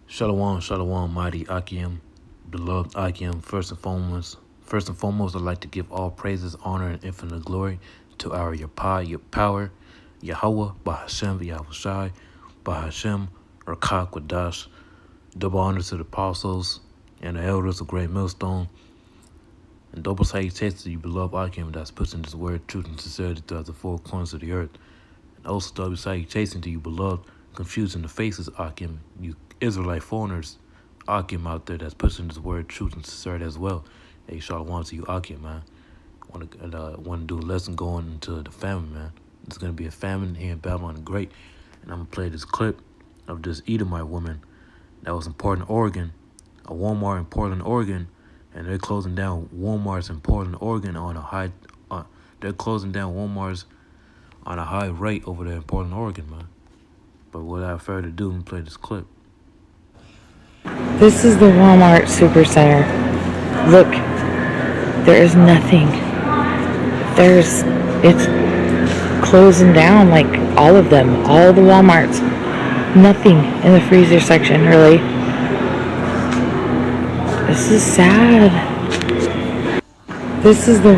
Shalom, shalom, mighty Akim, beloved Akim. First and foremost, I'd like to give all praises, honor, and infinite glory to our Yapa, your power, Yahweh, Bahashem, Yahushai, Bahashem, Rakak, Wadash. Double honor to the apostles and the elders of Great Millstone, and double salutations to you, beloved Akim, that's pushing this word, truth, and sincerity throughout the four corners of the earth. And also double salutation to you, beloved, confusing the faces, Akim, you Israelite foreigners, Akim out there that's pushing this word, truth, and sincerity as well. Hey, shalom to you, Akim, man. Want to do a lesson going into the famine, man. There's going to be a famine here in Babylon the Great, and I'm going to play this clip of this Edomite woman that was in Portland, Oregon, a Walmart in Portland, Oregon, and they're closing down Walmarts in Portland, Oregon on a high. They're closing down Walmarts on a high rate over there in Portland, Oregon, man. But without further ado, let me play this clip. This is the Walmart Supercenter. Look, there is nothing. It's closing down, like all of them, all the Walmarts. Nothing in the freezer section, really. This is sad. This is the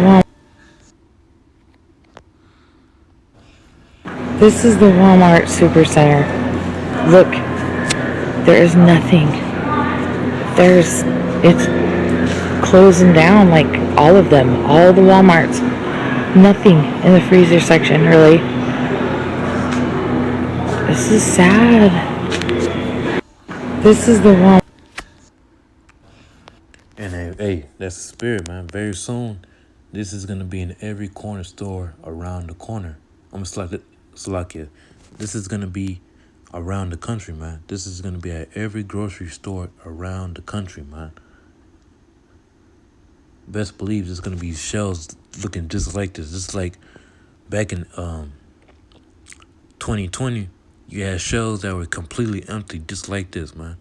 Walmart Supercenter. Look, there is nothing. It's closing down, like all of them, all the Walmarts. Nothing in the freezer section, really. This is sad. This is the Walmart. And hey, that's the spirit, man. Very soon, this is gonna be in every corner store around the corner. I'm gonna select it. This is gonna be around the country, man. This is gonna be at every grocery store around the country, man. Best believe there's gonna be shelves looking just like this. Just like back in 2020, you had shelves that were completely empty, just like this, man.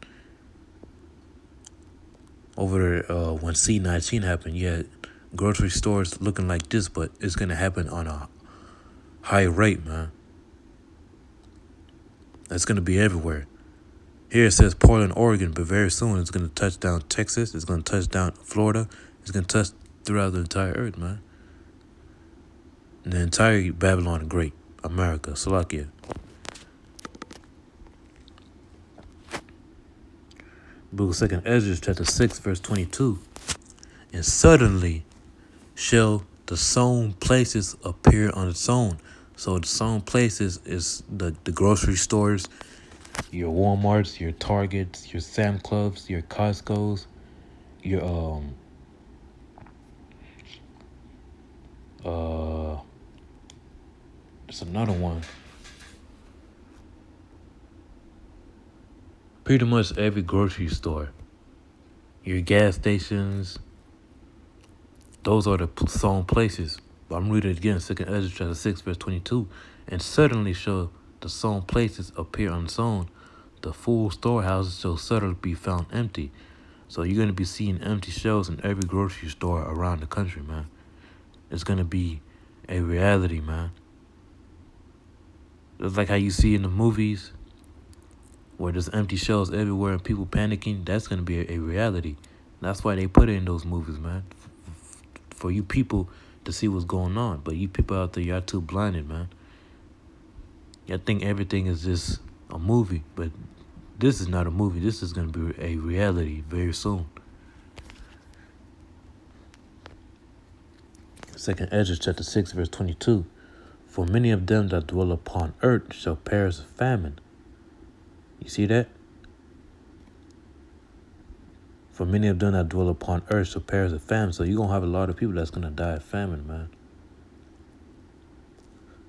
Over there, when C-19 happened, you had grocery stores looking like this, but it's gonna happen on a high rate, man. It's gonna be everywhere. Here it says Portland, Oregon, but very soon it's gonna touch down Texas. It's gonna touch down Florida. It's gonna touch throughout the entire earth, man. And the entire Babylon the Great, America, Salakia. Book of 2nd Ezra, chapter 6, verse 22. And suddenly shall the sown places appear on its own. So the sown places is the grocery stores, your Walmarts, your Targets, your Sam Clubs, your Costco's, your there's another one. Pretty much every grocery store, your gas stations, those are the sown places. But I'm reading it again, 2nd Ezra chapter 6, verse 22. And suddenly shall the sown places appear unsown. The full storehouses shall suddenly be found empty. So you're going to be seeing empty shelves in every grocery store around the country, man. It's going to be a reality, man. It's like how you see in the movies where there's empty shelves everywhere and people panicking. That's going to be a reality. That's why they put it in those movies, man. For you people to see what's going on. But you people out there, y'all too blinded, man. Y'all think everything is just a movie. But this is not a movie. This is going to be a reality very soon. 2nd Ezra chapter 6, verse 22. For many of them that dwell upon earth shall perish of famine. You see that? For many of them that dwell upon earth shall perish of famine. So you're going to have a lot of people that's going to die of famine, man.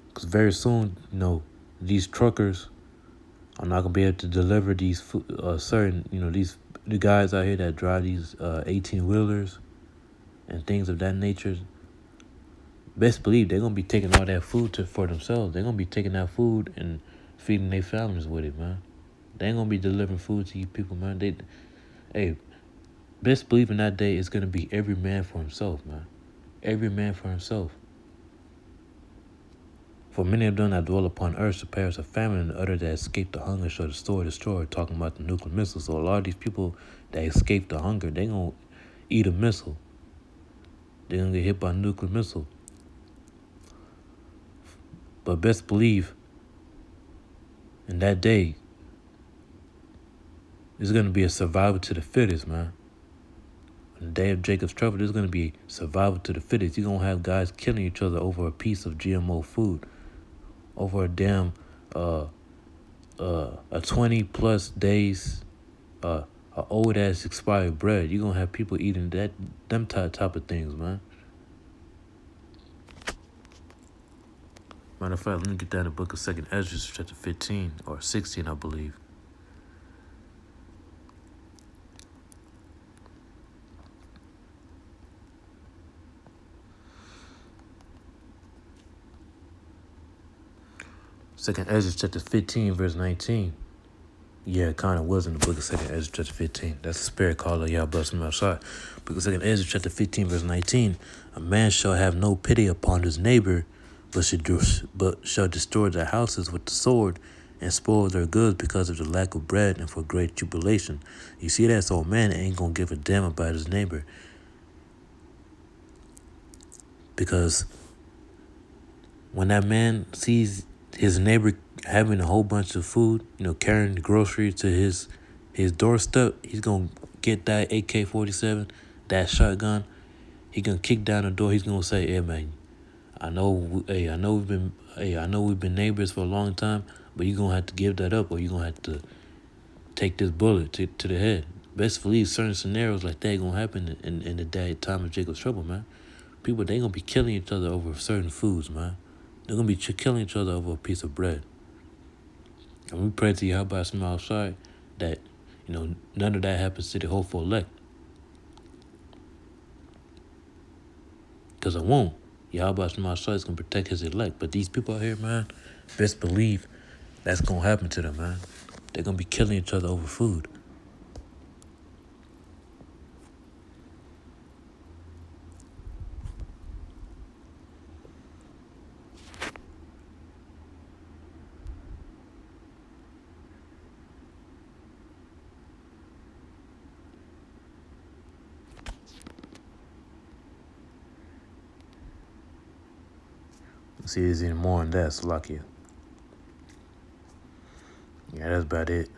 Because very soon, these truckers are not going to be able to deliver these the guys out here that drive these 18-wheelers and things of that nature. Best believe they're going to be taking all that food for themselves. They're going to be taking that food and feeding their families with it, man. They ain't going to be delivering food to you people, man. Best believe in that day it's going to be every man for himself, man. Every man for himself. For many of them that dwell upon earth shall perish of famine, and the other that escape the hunger shall destroy, talking about the nuclear missile. So a lot of these people that escape the hunger, they gonna eat a missile. They're gonna get hit by a nuclear missile. But best believe in that day, there's gonna be a survival to the fittest, man. On the day of Jacob's trouble, there's gonna be survival to the fittest. You're gonna have guys killing each other over a piece of GMO food, over a damn a 20 plus days a old ass expired bread. You're gonna have people eating them type of things, man. Matter of fact, let me get that in the book of 2nd Ezra, chapter 15 or 16, I believe. Second Ezra chapter 15, verse 19. Yeah, it kind of was in the book of 2nd Ezra chapter 15. That's the spirit caller, y'all bless him outside. Book of 2nd Ezra chapter 15, verse 19. A man shall have no pity upon his neighbor, but shall destroy their houses with the sword and spoil their goods because of the lack of bread and for great tribulation. You see that? So a man ain't going to give a damn about his neighbor. Because when that man sees his neighbor having a whole bunch of food, carrying the groceries to his doorstep, he's going to get that AK-47, that shotgun. He going to kick down the door. He's going to say, hey, man, I know we've been neighbors for a long time, but you're going to have to give that up or you're going to have to take this bullet to the head. Best believe certain scenarios like that going to happen in the time of Jacob's trouble, man. People, they going to be killing each other over certain foods, man. They're going to be killing each other over a piece of bread. And we pray to Yahweh from outside that, none of that happens to the hopeful elect. Because it won't. Yahweh from outside is going to protect his elect. But these people out here, man, best believe that's going to happen to them, man. They're going to be killing each other over food. See, there's any more on that, Salakia. Yeah, that's about it.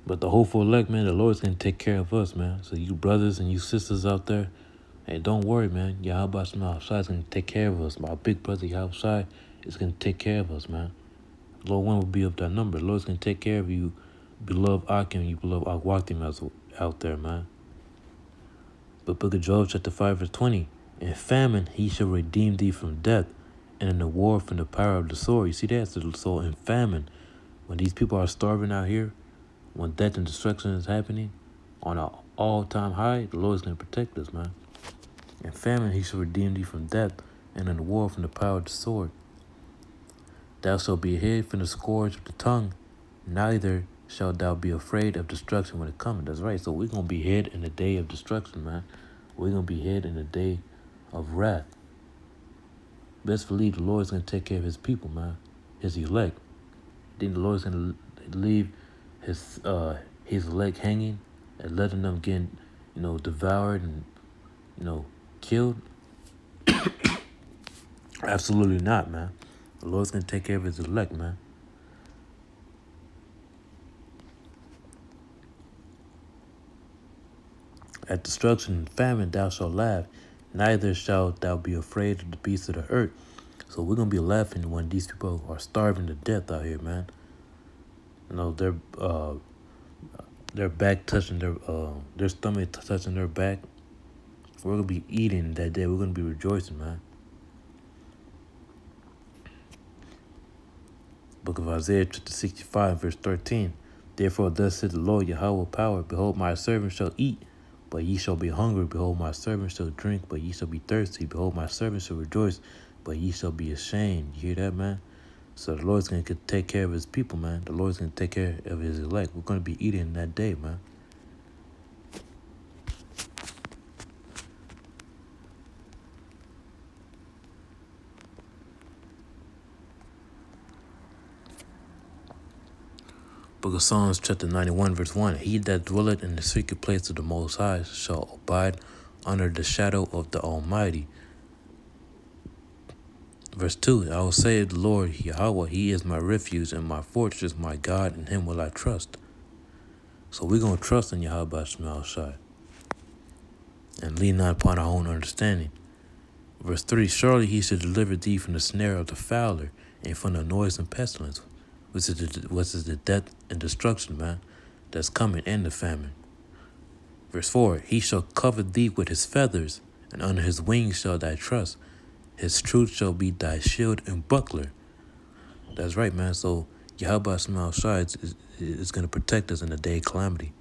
But the hopeful elect, man, the Lord's going to take care of us, man. So you brothers and you sisters out there, hey, don't worry, man. Yahweh outside is going to take care of us. My big brother Yahweh is going to take care of us, man. Lord one will be of that number. The Lord's going to take care of you, beloved Akim, you beloved Akwatim out there, man. But book of Job, chapter 5, verse 20. In famine, he shall redeem thee from death, and in the war from the power of the sword. You see that? So in famine, when these people are starving out here, when death and destruction is happening on an all-time high, the Lord is going to protect us, man. In famine, he shall redeem thee from death, and in the war from the power of the sword. Thou shalt be hid from the scourge of the tongue, neither shalt thou be afraid of destruction when it cometh. That's right. So we're going to be hid in the day of destruction, man. We're going to be hid in the day of wrath. Best believe the Lord is going to take care of his people, man. His elect. Then the Lord is going to leave his elect hanging and letting them get, devoured and, killed. Absolutely not, man. The Lord's going to take care of his elect, man. At destruction and famine thou shalt laugh, neither shalt thou be afraid of the beasts of the earth. So we're going to be laughing when these people are starving to death out here, man. Their back touching their stomach touching their back. We're going to be eating that day. We're going to be rejoicing, man. Book of Isaiah, chapter 65, verse 13. Therefore thus said the Lord Yahweh power, behold, my servant shall eat, but ye shall be hungry. Behold, my servant shall drink, but ye shall be thirsty. Behold, my servant shall rejoice, but ye shall be ashamed. You hear that, man? So the Lord's going to take care of his people, man. The Lord's going to take care of his elect. We're going to be eating that day, man. Book of Psalms, chapter 91, verse 1. He that dwelleth in the secret place of the Most High shall abide under the shadow of the Almighty. Verse 2. I will say of the Lord Yahweh, He is my refuge and my fortress, my God, in Him will I trust. So we're going to trust in Yahweh Shai and lean not upon our own understanding. Verse 3. Surely He shall deliver thee from the snare of the fowler and from the noisome pestilence, which is the death and destruction, man, that's coming, and the famine. Verse 4. He shall cover thee with His feathers, and under His wings shall thy trust. His truth shall be thy shield and buckler. That's right, man. So Yahweh Shai is going to protect us in the day of calamity.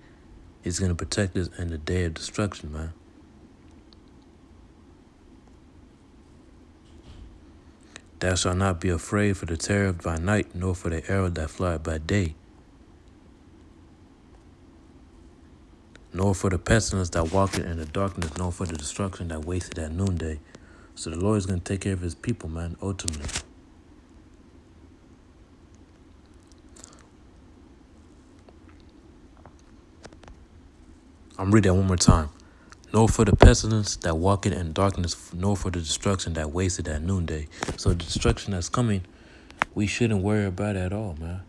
He's going to protect us in the day of destruction, man. Thou shalt not be afraid for the terror by night, nor for the arrow that flieth by day, nor for the pestilence that walketh in the darkness, nor for the destruction that wasteth at noonday. So the Lord is going to take care of His people, man, ultimately. I'm reading that one more time. Nor for the pestilence that walketh in darkness, nor for the destruction that wasteth at noonday. So the destruction that's coming, we shouldn't worry about it at all, man.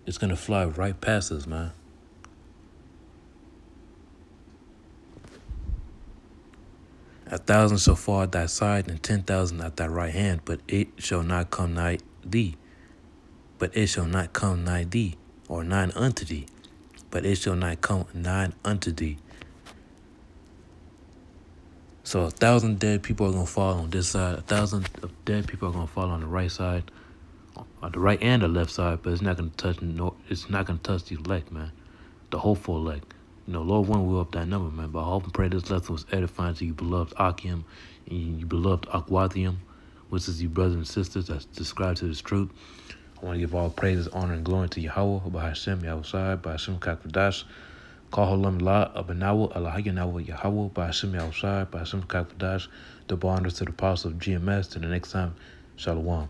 It's going to fly right past us, man. A 1,000 shall fall at thy side, and 10,000 at thy right hand, but it shall not come nigh thee. But it shall not come nigh thee, or nigh unto thee. But it shall not come nigh unto thee. So 1,000 dead people are going to fall on this side. 1,000 of dead people are going to fall on the right side, on the right and the left side. But it's not going to touch. It's not going to touch the elect, man. The hopeful elect. Lord willing, we'll up that number, man. But I hope and pray this lesson was edifying to you, beloved Akim, and you beloved Akwathium, which is you brothers and sisters that's described to this truth. I want to give all praises, honor, and glory to Yahweh, by Hashem, Yahushai, by Hashem Kakadash. Kaholam La Abanawa Alahayanawa Yahweh, by Hashem Yahushai, by Hashem Kakadash. Double honors to the apostle of GMS. To the next time, Shalom.